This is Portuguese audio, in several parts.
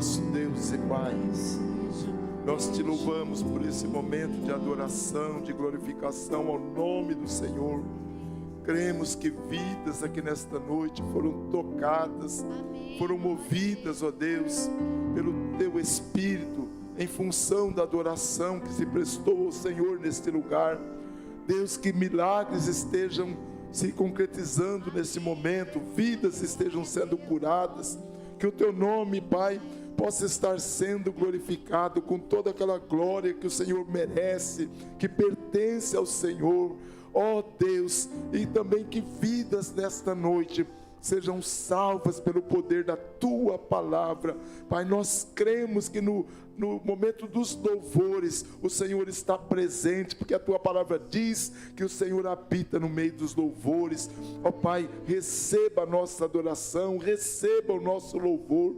nosso Deus e Pai, nós te louvamos por esse momento de adoração, de glorificação ao nome do Senhor. Cremos que vidas aqui nesta noite foram tocadas, foram movidas, ó Deus, pelo Teu Espírito, em função da adoração que se prestou ao Senhor neste lugar. Deus, que milagres estejam se concretizando nesse momento, vidas estejam sendo curadas, que o Teu nome, Pai, possa estar sendo glorificado com toda aquela glória que o Senhor merece, que pertence ao Senhor, ó Deus, e também que vidas nesta noite sejam salvas pelo poder da Tua palavra. Pai, nós cremos que no momento dos louvores o Senhor está presente, porque a Tua palavra diz que o Senhor habita no meio dos louvores. Ó Pai, receba a nossa adoração, receba o nosso louvor.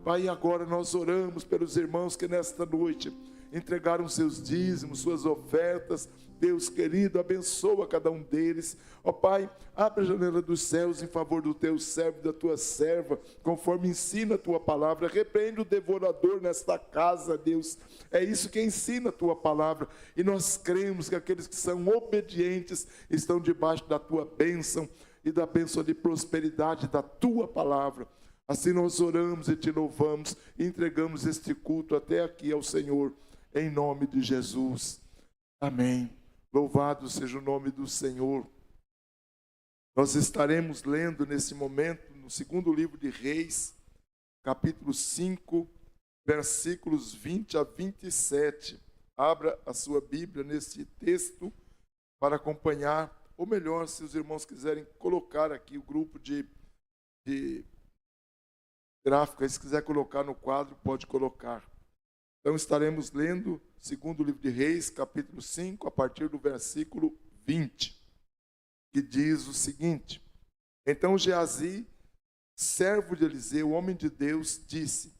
Pai, agora nós oramos pelos irmãos que nesta noite entregaram seus dízimos, suas ofertas. Deus querido, abençoa cada um deles. Ó Pai, abre a janela dos céus em favor do Teu servo e da Tua serva, conforme ensina a Tua palavra. Repreende o devorador nesta casa, Deus. É isso que ensina a Tua palavra. E nós cremos que aqueles que são obedientes estão debaixo da Tua bênção e da bênção de prosperidade da Tua palavra. Assim nós oramos e Te louvamos e entregamos este culto até aqui ao Senhor, em nome de Jesus. Amém. Louvado seja o nome do Senhor. Nós estaremos lendo nesse momento, no segundo livro de Reis, capítulo 5, versículos 20 a 27. Abra a sua Bíblia nesse texto para acompanhar, ou melhor, se os irmãos quiserem colocar aqui o grupo de gráfico, se quiser colocar no quadro, pode colocar. Então estaremos lendo segundo livro de Reis, capítulo 5, a partir do versículo 20, que diz o seguinte: Então Geazi, servo de Eliseu, homem de Deus, disse: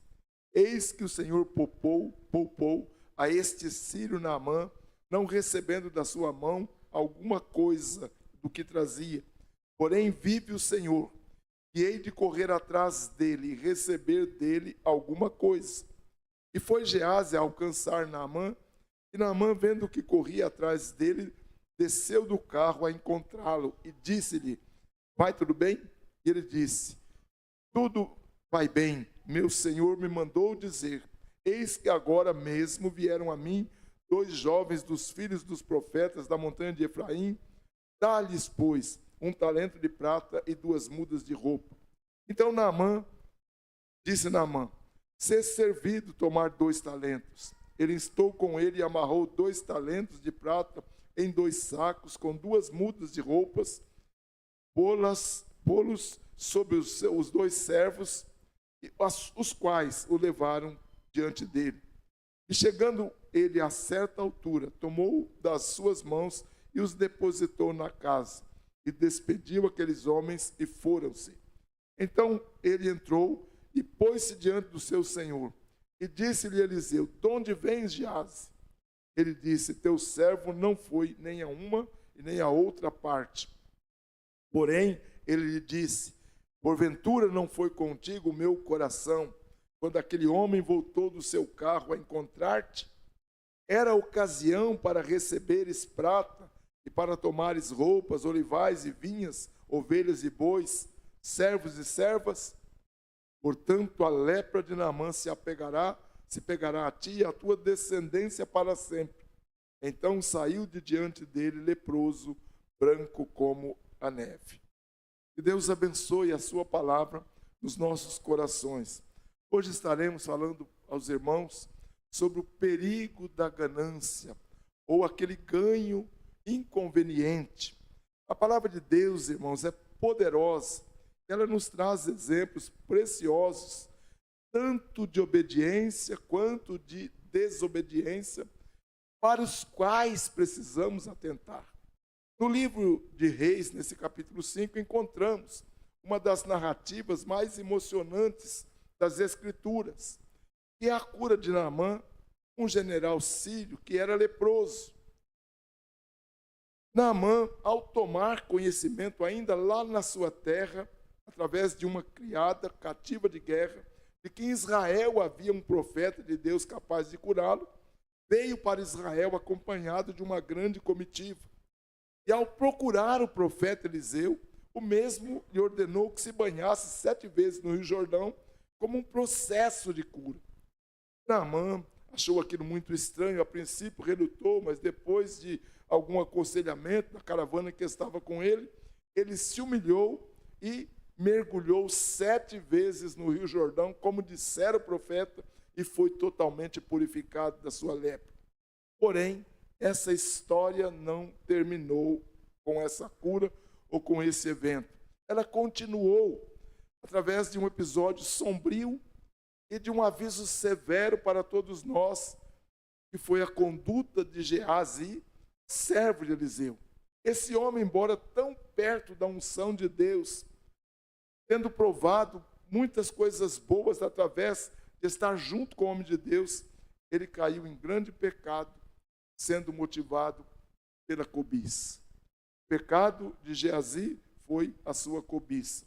Eis que o Senhor poupou a este sírio Naamã, não recebendo da sua mão alguma coisa do que trazia. Porém vive o Senhor, que hei de correr atrás dele e receber dele alguma coisa. E foi Geazi a alcançar Naamã, e Naamã, vendo que corria atrás dele, desceu do carro a encontrá-lo e disse-lhe: Vai tudo bem? E ele disse: Tudo vai bem. Meu senhor me mandou dizer: Eis que agora mesmo vieram a mim 2 jovens dos filhos dos profetas da montanha de Efraim. Dá-lhes, pois, 1 talento de prata e 2 mudas de roupa. Então disse Naamã: Ser servido tomar 2 talentos. Ele instou com ele e amarrou 2 talentos de prata em 2 sacos, com 2 mudas de roupas, pô-los sobre os 2 servos, os quais o levaram diante dele. E chegando ele a certa altura, tomou das suas mãos e os depositou na casa, e despediu aqueles homens e foram-se. Então ele entrou e pôs-se diante do seu senhor. E disse-lhe Eliseu: De onde vens, Geazi? Ele disse: Teu servo não foi nem a uma e nem a outra parte. Porém, ele lhe disse: Porventura não foi contigo o meu coração, quando aquele homem voltou do seu carro a encontrar-te? Era ocasião para receberes prata e para tomares roupas, olivais e vinhas, ovelhas e bois, servos e servas? Portanto, a lepra de Naamã se pegará a ti e a tua descendência para sempre. Então saiu de diante dele leproso, branco como a neve. Que Deus abençoe a sua palavra nos nossos corações. Hoje estaremos falando aos irmãos sobre o perigo da ganância, ou aquele ganho inconveniente. A palavra de Deus, irmãos, é poderosa. Ela nos traz exemplos preciosos, tanto de obediência quanto de desobediência, para os quais precisamos atentar. No livro de Reis, nesse capítulo 5, encontramos uma das narrativas mais emocionantes das Escrituras, que é a cura de Naamã, um general sírio que era leproso. Naamã, ao tomar conhecimento ainda lá na sua terra, através de uma criada cativa de guerra, de que em Israel havia um profeta de Deus capaz de curá-lo, veio para Israel acompanhado de uma grande comitiva. E ao procurar o profeta Eliseu, o mesmo lhe ordenou que se banhasse 7 vezes no Rio Jordão, como um processo de cura. Naamã achou aquilo muito estranho, a princípio relutou, mas depois de algum aconselhamento da caravana que estava com ele, ele se humilhou e mergulhou 7 vezes no Rio Jordão, como dissera o profeta, e foi totalmente purificado da sua lepra. Porém, essa história não terminou com essa cura ou com esse evento. Ela continuou através de um episódio sombrio e de um aviso severo para todos nós, que foi a conduta de Geazi, servo de Eliseu. Esse homem, embora tão perto da unção de Deus, tendo provado muitas coisas boas através de estar junto com o homem de Deus, ele caiu em grande pecado, sendo motivado pela cobiça. O pecado de Geazi foi a sua cobiça.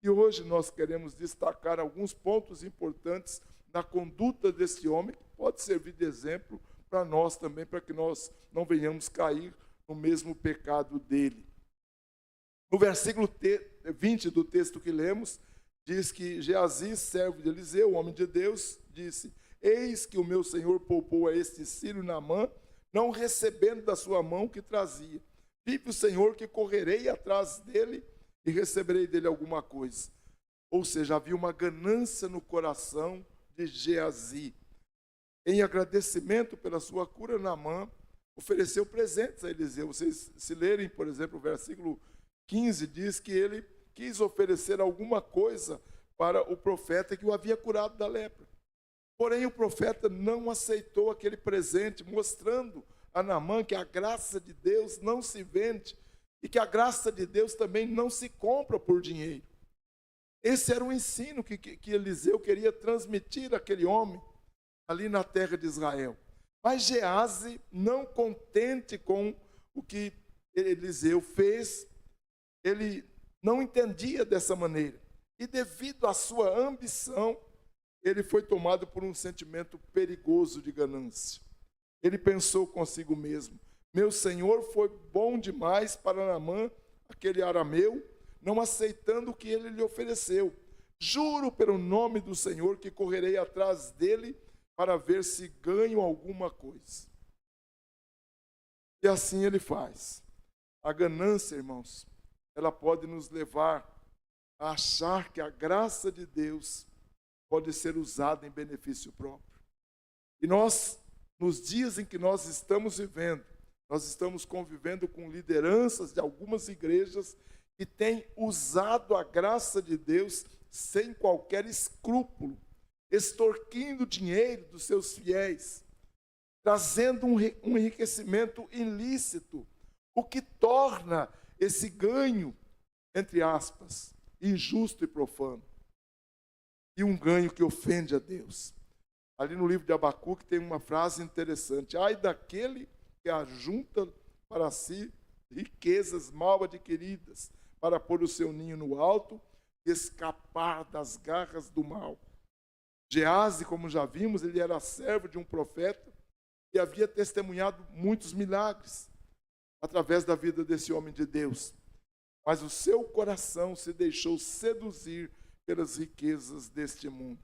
E hoje nós queremos destacar alguns pontos importantes na conduta desse homem, que pode servir de exemplo para nós também, para que nós não venhamos cair no mesmo pecado dele. No versículo 20 do texto que lemos, diz que Geazi, servo de Eliseu, o homem de Deus, disse: eis que o meu senhor poupou a este sírio Naamã, não recebendo da sua mão o que trazia. Vive o Senhor que correrei atrás dele e receberei dele alguma coisa. Ou seja, havia uma ganância no coração de Geazi. Em agradecimento pela sua cura, Naamã ofereceu presentes a Eliseu. Vocês se lerem, por exemplo, o versículo 15, diz que ele quis oferecer alguma coisa para o profeta que o havia curado da lepra. Porém, o profeta não aceitou aquele presente, mostrando a Naamã que a graça de Deus não se vende e que a graça de Deus também não se compra por dinheiro. Esse era o ensino que Eliseu queria transmitir àquele homem ali na terra de Israel. Mas Geazi, não contente com o que Eliseu fez, ele não entendia dessa maneira. E devido à sua ambição, ele foi tomado por um sentimento perigoso de ganância. Ele pensou consigo mesmo: meu senhor foi bom demais para Naamã, aquele arameu, não aceitando o que ele lhe ofereceu. Juro pelo nome do Senhor que correrei atrás dele para ver se ganho alguma coisa. E assim ele faz. A ganância, irmãos, ela pode nos levar a achar que a graça de Deus pode ser usada em benefício próprio. E nós, nos dias em que nós estamos vivendo, nós estamos convivendo com lideranças de algumas igrejas que têm usado a graça de Deus sem qualquer escrúpulo, extorquindo dinheiro dos seus fiéis, trazendo um enriquecimento ilícito, o que torna esse ganho, entre aspas, injusto e profano. E um ganho que ofende a Deus. Ali no livro de Abacuque tem uma frase interessante: ai daquele que ajunta para si riquezas mal adquiridas, para pôr o seu ninho no alto e escapar das garras do mal. Geazi, como já vimos, ele era servo de um profeta e havia testemunhado muitos milagres através da vida desse homem de Deus. Mas o seu coração se deixou seduzir pelas riquezas deste mundo.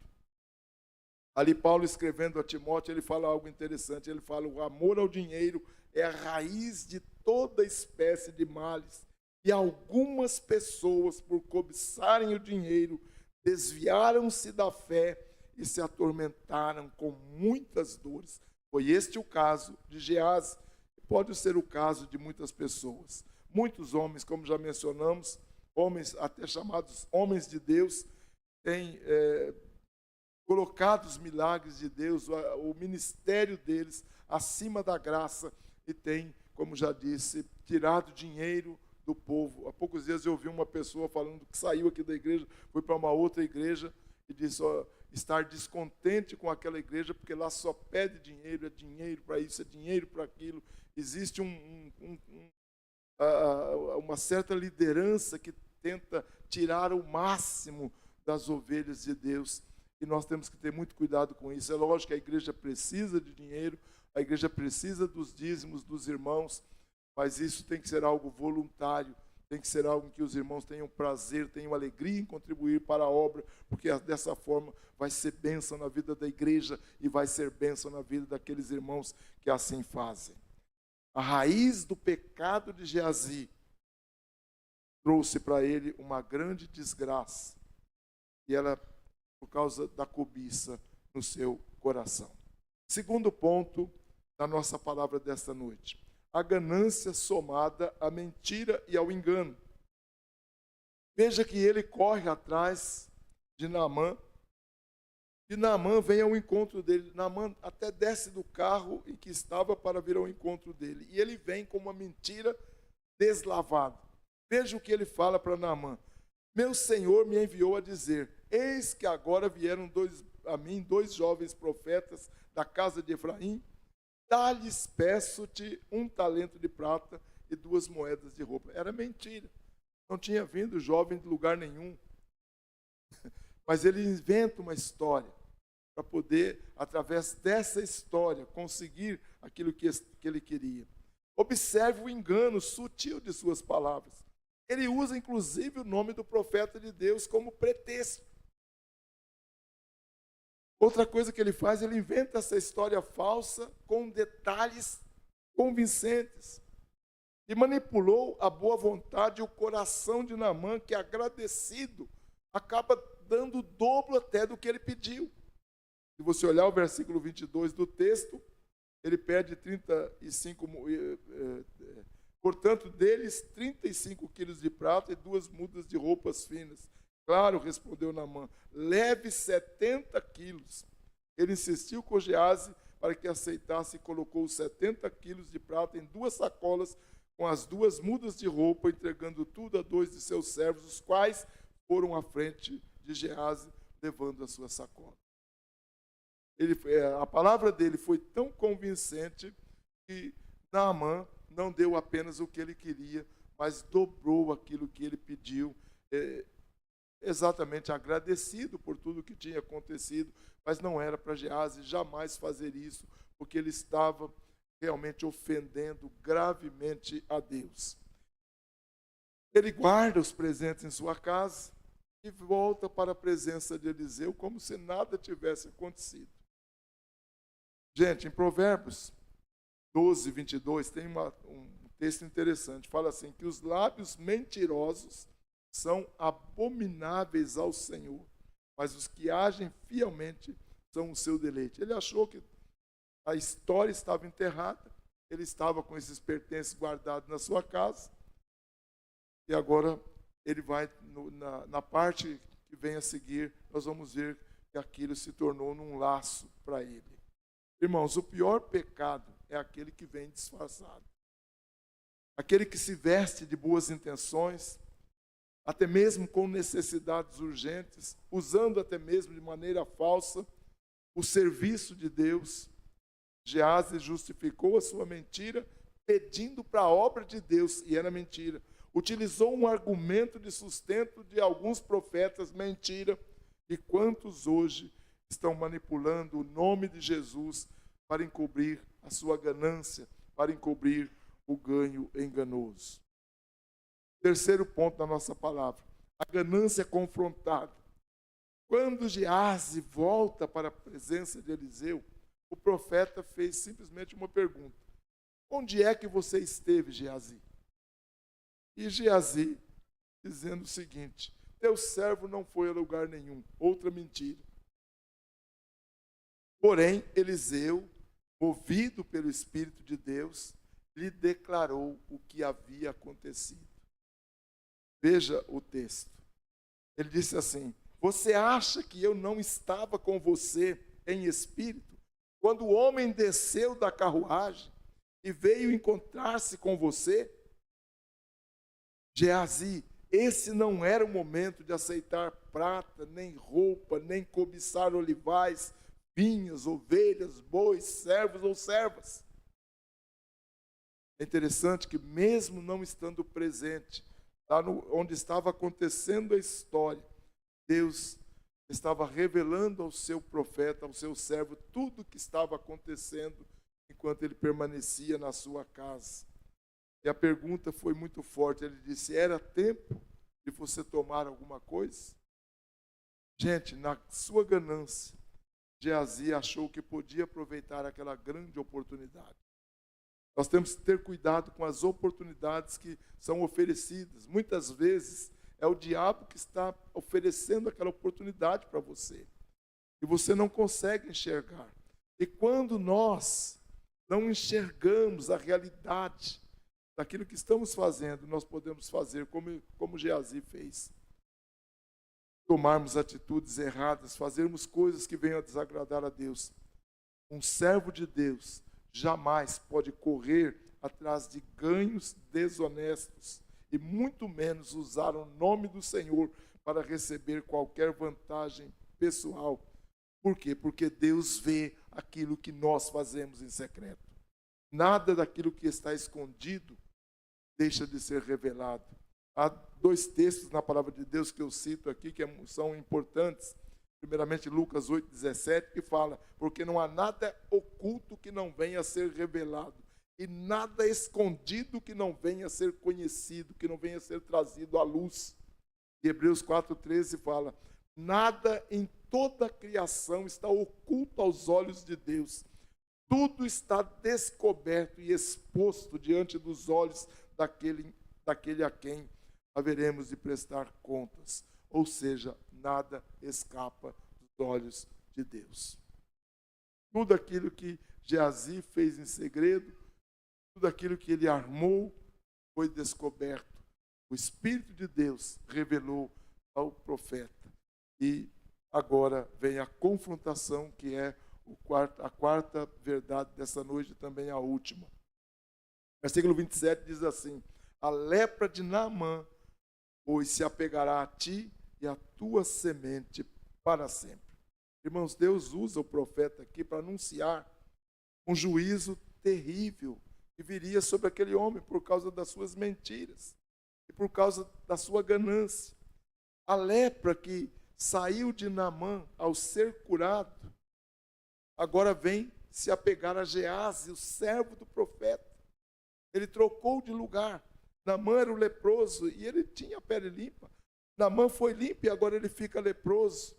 Ali Paulo, escrevendo a Timóteo, ele fala algo interessante. Ele fala: o amor ao dinheiro é a raiz de toda espécie de males. E algumas pessoas, por cobiçarem o dinheiro, desviaram-se da fé e se atormentaram com muitas dores. Foi este o caso de Geazi. Pode ser o caso de muitas pessoas. Muitos homens, como já mencionamos, homens até chamados homens de Deus, têm colocado os milagres de Deus, o ministério deles acima da graça e têm, como já disse, tirado dinheiro do povo. Há poucos dias eu ouvi uma pessoa falando que saiu aqui da igreja, foi para uma outra igreja e disse estar descontente com aquela igreja porque lá só pede dinheiro, é dinheiro para isso, é dinheiro para aquilo. Existe uma certa liderança que tenta tirar o máximo das ovelhas de Deus. e nós temos que ter muito cuidado com isso. É lógico que a igreja precisa de dinheiro, a igreja precisa dos dízimos dos irmãos, mas isso tem que ser algo voluntário, tem que ser algo que os irmãos tenham prazer, tenham alegria em contribuir para a obra, porque dessa forma vai ser bênção na vida da igreja e vai ser bênção na vida daqueles irmãos que assim fazem. A raiz do pecado de Geazi trouxe para ele uma grande desgraça, e ela, por causa da cobiça no seu coração. Segundo ponto da nossa palavra desta noite: a ganância somada à mentira e ao engano. Veja que ele corre atrás de Naamã, e Naamã vem ao encontro dele. Naamã até desce do carro em que estava para vir ao encontro dele, e ele vem com uma mentira deslavada. Veja o que ele fala para Naamã: meu senhor me enviou a dizer, eis que agora vieram a mim dois jovens profetas da casa de Efraim, dá-lhes, peço-te, 1 talento de prata e 2 moedas de roupa. Era mentira. Não tinha vindo jovem de lugar nenhum. Mas ele inventa uma história para poder, através dessa história, conseguir aquilo que ele queria. Observe o engano sutil de suas palavras. Ele usa, inclusive, o nome do profeta de Deus como pretexto. Outra coisa que ele faz, ele inventa essa história falsa com detalhes convincentes. E manipulou a boa vontade e o coração de Naamã, que, agradecido, acaba dando o dobro até do que ele pediu. Se você olhar o versículo 22 do texto, ele pede 35, portanto, deles 35 quilos de prata e 2 mudas de roupas finas. Claro, respondeu Naamã, leve 70 quilos. Ele insistiu com Geazi para que aceitasse e colocou os 70 quilos de prata em 2 sacolas com as 2 mudas de roupa, entregando tudo a 2 de seus servos, os quais foram à frente de Geazi, levando a sua sacola. A palavra dele foi tão convincente que Naamã não deu apenas o que ele queria, mas dobrou aquilo que ele pediu, exatamente agradecido por tudo que tinha acontecido, mas não era para Geazi jamais fazer isso, porque ele estava realmente ofendendo gravemente a Deus. Ele guarda os presentes em sua casa e volta para a presença de Eliseu como se nada tivesse acontecido. Gente, em Provérbios 12, 22, tem um texto interessante. Fala assim, que os lábios mentirosos são abomináveis ao Senhor, mas os que agem fielmente são o seu deleite. Ele achou que a história estava enterrada, ele estava com esses pertences guardados na sua casa, e agora ele vai, na parte que vem a seguir, nós vamos ver que aquilo se tornou num laço para ele. Irmãos, o pior pecado é aquele que vem disfarçado. Aquele que se veste de boas intenções, até mesmo com necessidades urgentes, usando até mesmo de maneira falsa o serviço de Deus. Geazi justificou a sua mentira pedindo para a obra de Deus, e era mentira. Utilizou um argumento de sustento de alguns profetas, mentira. E quantos hoje estão manipulando o nome de Jesus para encobrir a sua ganância, para encobrir o ganho enganoso. Terceiro ponto da nossa palavra, a ganância confrontada. Quando Geazi volta para a presença de Eliseu, o profeta fez simplesmente uma pergunta: onde é que você esteve, Geazi? E Geazi dizendo o seguinte: teu servo não foi a lugar nenhum. Outra mentira. Porém, Eliseu, movido pelo Espírito de Deus, lhe declarou o que havia acontecido. Veja o texto. Ele disse assim: você acha que eu não estava com você em espírito, quando o homem desceu da carruagem e veio encontrar-se com você? Geazi, esse não era o momento de aceitar prata, nem roupa, nem cobiçar olivais, vinhas, ovelhas, bois, servos ou servas. É interessante que mesmo não estando presente, lá onde estava acontecendo a história, Deus estava revelando ao seu profeta, ao seu servo, tudo o que estava acontecendo enquanto ele permanecia na sua casa. E a pergunta foi muito forte. Ele disse: era tempo de você tomar alguma coisa? Gente, na sua ganância, Geazi achou que podia aproveitar aquela grande oportunidade. Nós temos que ter cuidado com as oportunidades que são oferecidas. Muitas vezes é o diabo que está oferecendo aquela oportunidade para você. E você não consegue enxergar. E quando nós não enxergamos a realidade daquilo que estamos fazendo, nós podemos fazer como Geazi fez. Tomarmos atitudes erradas, fazermos coisas que venham a desagradar a Deus. Um servo de Deus jamais pode correr atrás de ganhos desonestos e muito menos usar o nome do Senhor para receber qualquer vantagem pessoal. Por quê? Porque Deus vê aquilo que nós fazemos em secreto. Nada daquilo que está escondido deixa de ser revelado. Há 2 textos na palavra de Deus que eu cito aqui que são importantes. Primeiramente, Lucas 8,17, que fala: porque não há nada oculto que não venha a ser revelado, e nada escondido que não venha a ser conhecido, que não venha a ser trazido à luz. E Hebreus 4,13 fala: nada em toda a criação está oculto aos olhos de Deus. Tudo está descoberto e exposto diante dos olhos daquele a quem haveremos de prestar contas. Ou seja, nada escapa dos olhos de Deus. Tudo aquilo que Geazi fez em segredo, tudo aquilo que ele armou, foi descoberto. O Espírito de Deus revelou ao profeta. E agora vem a confrontação, que é a quarta verdade dessa noite, também a última. Versículo 27 diz assim: a lepra de Naamã, pois se apegará a ti e a tua semente para sempre. Irmãos, Deus usa o profeta aqui para anunciar um juízo terrível que viria sobre aquele homem por causa das suas mentiras e por causa da sua ganância. A lepra que saiu de Naamã ao ser curado, agora vem se apegar a Geazi, o servo do profeta. Ele trocou de lugar. Naamã era o leproso e ele tinha a pele limpa. Naamã foi limpo e agora ele fica leproso.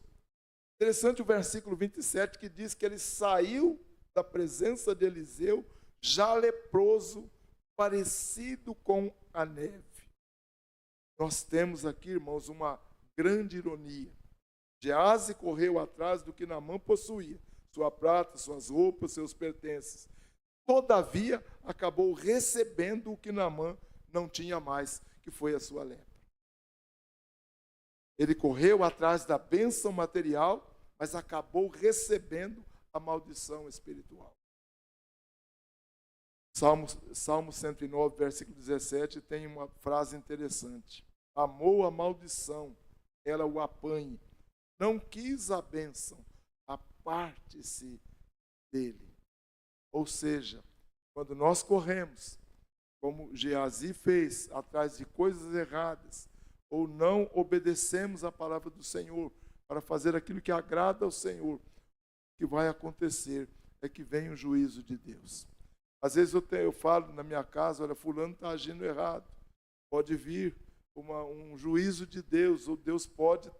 Interessante o versículo 27 que diz que ele saiu da presença de Eliseu já leproso, parecido com a neve. Nós temos aqui, irmãos, uma grande ironia. Geazi correu atrás do que Naamã possuía, sua prata, suas roupas, seus pertences. Todavia, acabou recebendo o que Naamã não tinha mais, que foi a sua lepra. Ele correu atrás da bênção material, mas acabou recebendo a maldição espiritual. Salmo 109, versículo 17, tem uma frase interessante. Amou a maldição, ela o apanhe. Não quis a bênção, aparte-se dele. Ou seja, quando nós corremos, como Geazi fez, atrás de coisas erradas, ou não obedecemos a palavra do Senhor para fazer aquilo que agrada ao Senhor, o que vai acontecer é que vem o juízo de Deus. Às vezes eu falo na minha casa: olha, fulano está agindo errado. Pode vir um juízo de Deus, ou Deus pode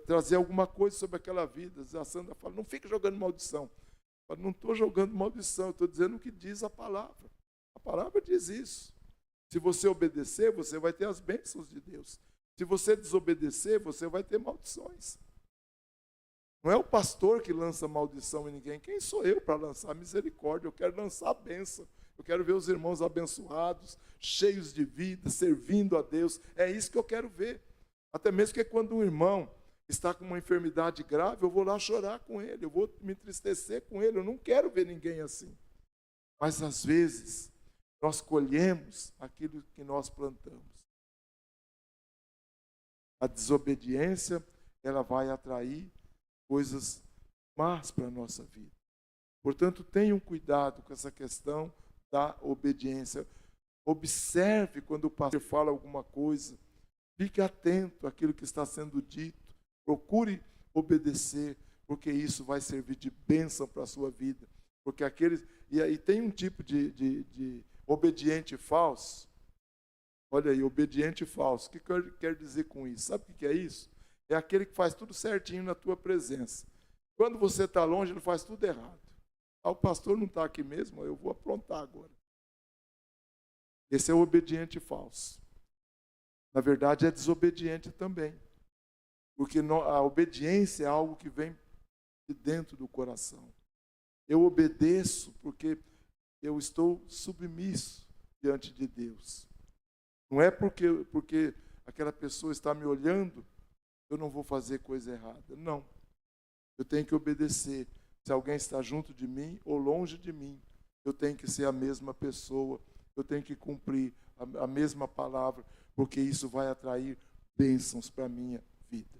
trazer alguma coisa sobre aquela vida. A Sandra fala: não fique jogando maldição. Eu falo: não estou jogando maldição, estou dizendo o que diz a palavra. A palavra diz isso. Se você obedecer, você vai ter as bênçãos de Deus. Se você desobedecer, você vai ter maldições. Não é o pastor que lança maldição em ninguém. Quem sou eu para lançar misericórdia? Eu quero lançar a bênção. Eu quero ver os irmãos abençoados, cheios de vida, servindo a Deus. É isso que eu quero ver. Até mesmo que quando um irmão está com uma enfermidade grave, eu vou lá chorar com ele, eu vou me entristecer com ele. Eu não quero ver ninguém assim. Mas às vezes nós colhemos aquilo que nós plantamos. A desobediência, ela vai atrair coisas más para a nossa vida. Portanto, tenham cuidado com essa questão da obediência. Observe quando o pastor fala alguma coisa. Fique atento àquilo que está sendo dito. Procure obedecer, porque isso vai servir de bênção para a sua vida. Porque aqueles. E aí tem um tipo de obediente falso. Olha aí, obediente falso. O que quer dizer com isso? Sabe o que é isso? É aquele que faz tudo certinho na tua presença. Quando você está longe, ele faz tudo errado. Ah, o pastor não está aqui mesmo, eu vou aprontar agora. Esse é o obediente falso. Na verdade, é desobediente também. Porque a obediência é algo que vem de dentro do coração. Eu obedeço porque eu estou submisso diante de Deus. Não é porque aquela pessoa está me olhando, eu não vou fazer coisa errada. Não. Eu tenho que obedecer. Se alguém está junto de mim ou longe de mim, eu tenho que ser a mesma pessoa. Eu tenho que cumprir a mesma palavra, porque isso vai atrair bênçãos para a minha vida.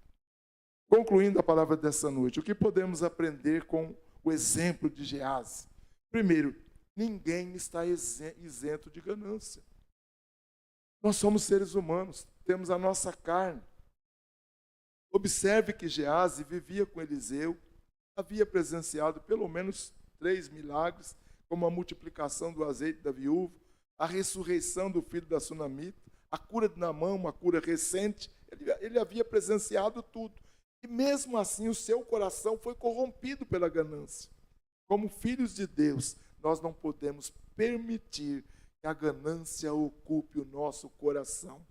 Concluindo a palavra dessa noite, o que podemos aprender com o exemplo de Geazi? Primeiro, ninguém está isento de ganância. Nós somos seres humanos, temos a nossa carne. Observe que Geazi vivia com Eliseu, havia presenciado pelo menos 3 milagres, como a multiplicação do azeite da viúva, a ressurreição do filho da sunamita, a cura de Naamã, uma cura recente. Ele havia presenciado tudo. E mesmo assim o seu coração foi corrompido pela ganância. Como filhos de Deus, nós não podemos permitir que a ganância ocupe o nosso coração.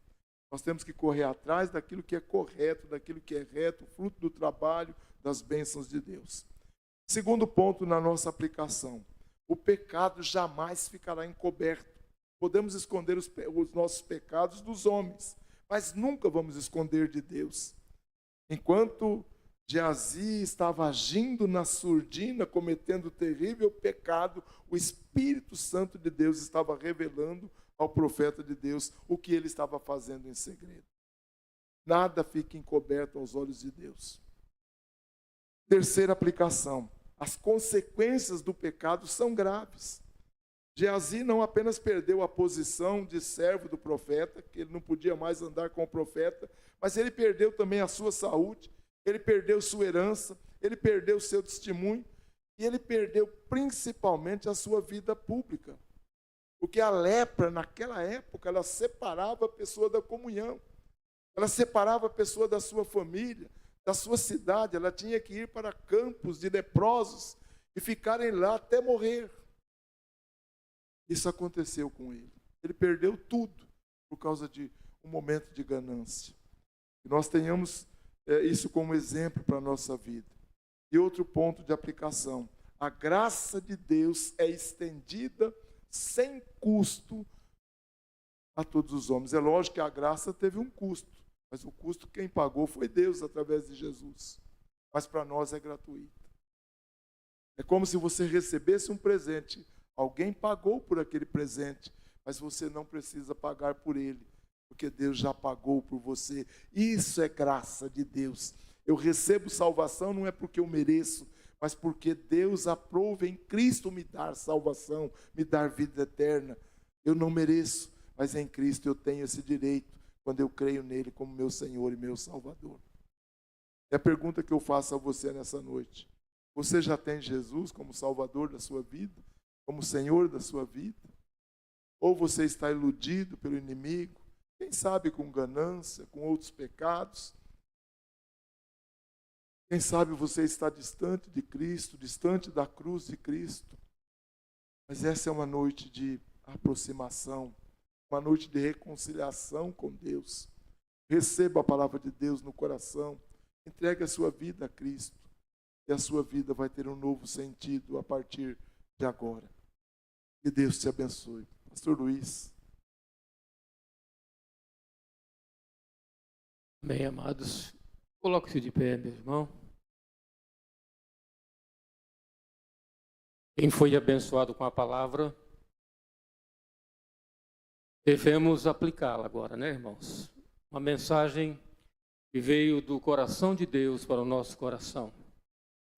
Nós temos que correr atrás daquilo que é correto, daquilo que é reto, fruto do trabalho, das bênçãos de Deus. Segundo ponto na nossa aplicação, o pecado jamais ficará encoberto. Podemos esconder os nossos pecados dos homens, mas nunca vamos esconder de Deus. Enquanto Geazi estava agindo na surdina, cometendo terrível pecado, o Espírito Santo de Deus estava revelando ao profeta de Deus o que ele estava fazendo em segredo. Nada fica encoberto aos olhos de Deus. Terceira aplicação, as consequências do pecado são graves. Geazi não apenas perdeu a posição de servo do profeta, que ele não podia mais andar com o profeta, mas ele perdeu também a sua saúde, ele perdeu sua herança, ele perdeu seu testemunho, e ele perdeu principalmente a sua vida pública. Porque a lepra, naquela época, ela separava a pessoa da comunhão, ela separava a pessoa da sua família, da sua cidade. Ela tinha que ir para campos de leprosos e ficarem lá até morrer. Isso aconteceu com ele. Ele perdeu tudo por causa de um momento de ganância. Que nós tenhamos isso como exemplo para a nossa vida. E outro ponto de aplicação: a graça de Deus é estendida sem custo a todos os homens. É lógico que a graça teve um custo, mas o custo quem pagou foi Deus através de Jesus. Mas para nós é gratuito. É como se você recebesse um presente. Alguém pagou por aquele presente, mas você não precisa pagar por ele, porque Deus já pagou por você. Isso é graça de Deus. Eu recebo salvação não é porque eu mereço, mas porque Deus aprova em Cristo me dar salvação, me dar vida eterna. Eu não mereço, mas em Cristo eu tenho esse direito, quando eu creio nele como meu Senhor e meu Salvador. É a pergunta que eu faço a você nessa noite. Você já tem Jesus como Salvador da sua vida? Como Senhor da sua vida? Ou você está iludido pelo inimigo, quem sabe com ganância, com outros pecados? Quem sabe você está distante de Cristo, distante da cruz de Cristo? Mas essa é uma noite de aproximação, uma noite de reconciliação com Deus. Receba a palavra de Deus no coração, entregue a sua vida a Cristo, e a sua vida vai ter um novo sentido a partir de agora. Que Deus te abençoe. Pastor Luiz. Bem, amados, coloque-se de pé, meu irmão. Quem foi abençoado com a palavra, devemos aplicá-la agora, né, irmãos? Uma mensagem que veio do coração de Deus para o nosso coração.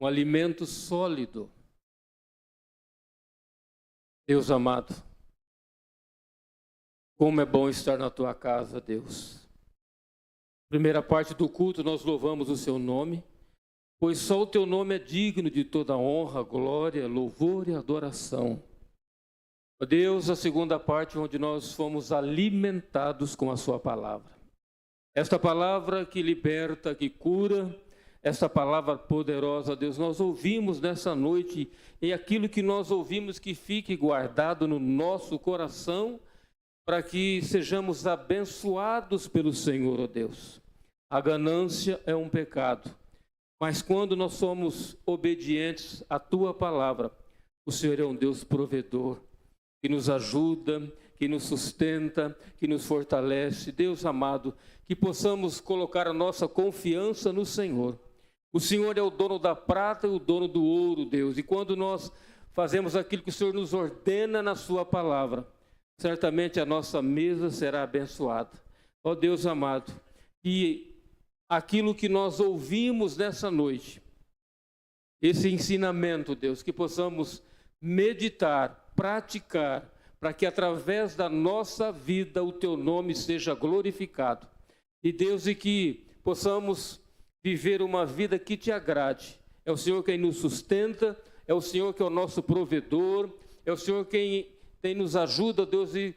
Um alimento sólido. Deus amado, como é bom estar na tua casa, Deus. Primeira parte do culto, nós louvamos o seu nome, pois só o teu nome é digno de toda honra, glória, louvor e adoração. Ó Deus, a segunda parte, onde nós fomos alimentados com a sua palavra. Esta palavra que liberta, que cura, esta palavra poderosa, Deus, nós ouvimos nessa noite, e aquilo que nós ouvimos que fique guardado no nosso coração, para que sejamos abençoados pelo Senhor, ó Deus. A ganância é um pecado, mas quando nós somos obedientes à tua palavra, o Senhor é um Deus provedor, que nos ajuda, que nos sustenta, que nos fortalece. Deus amado, que possamos colocar a nossa confiança no Senhor. O Senhor é o dono da prata e o dono do ouro, Deus. E quando nós fazemos aquilo que o Senhor nos ordena na sua palavra, certamente a nossa mesa será abençoada. Ó Deus amado, que aquilo que nós ouvimos nessa noite, esse ensinamento, Deus, que possamos meditar, praticar, para que através da nossa vida o teu nome seja glorificado. E Deus, e que possamos viver uma vida que te agrade. É o Senhor quem nos sustenta, é o Senhor que é o nosso provedor, é o Senhor quem nos ajuda, Deus, e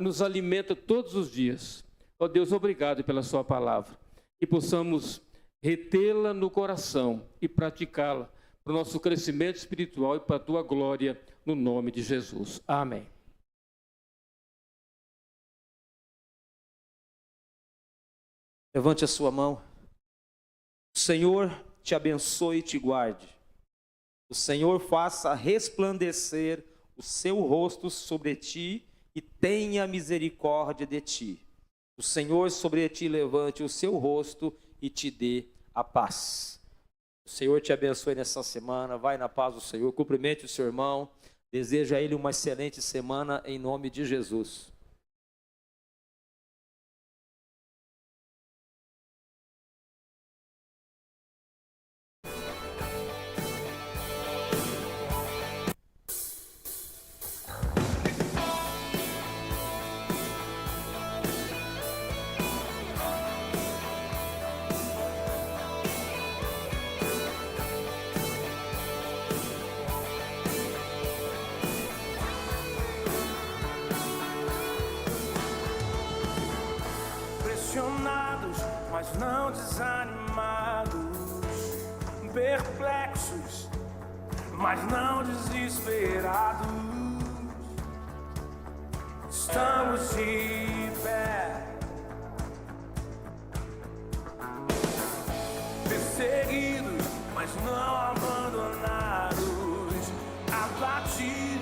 nos alimenta todos os dias. Ó Deus, obrigado pela sua palavra. E possamos retê-la no coração e praticá-la para o nosso crescimento espiritual e para a tua glória, no nome de Jesus. Amém. Levante a sua mão. O Senhor te abençoe e te guarde. O Senhor faça resplandecer o seu rosto sobre ti e tenha misericórdia de ti. O Senhor sobre ti levante o seu rosto e te dê a paz. O Senhor te abençoe nessa semana. Vai na paz do Senhor. Cumprimente o seu irmão. Deseja a ele uma excelente semana em nome de Jesus. Mas não desanimados, perplexos, mas não desesperados. Estamos de pé, perseguidos, mas não abandonados, abatidos,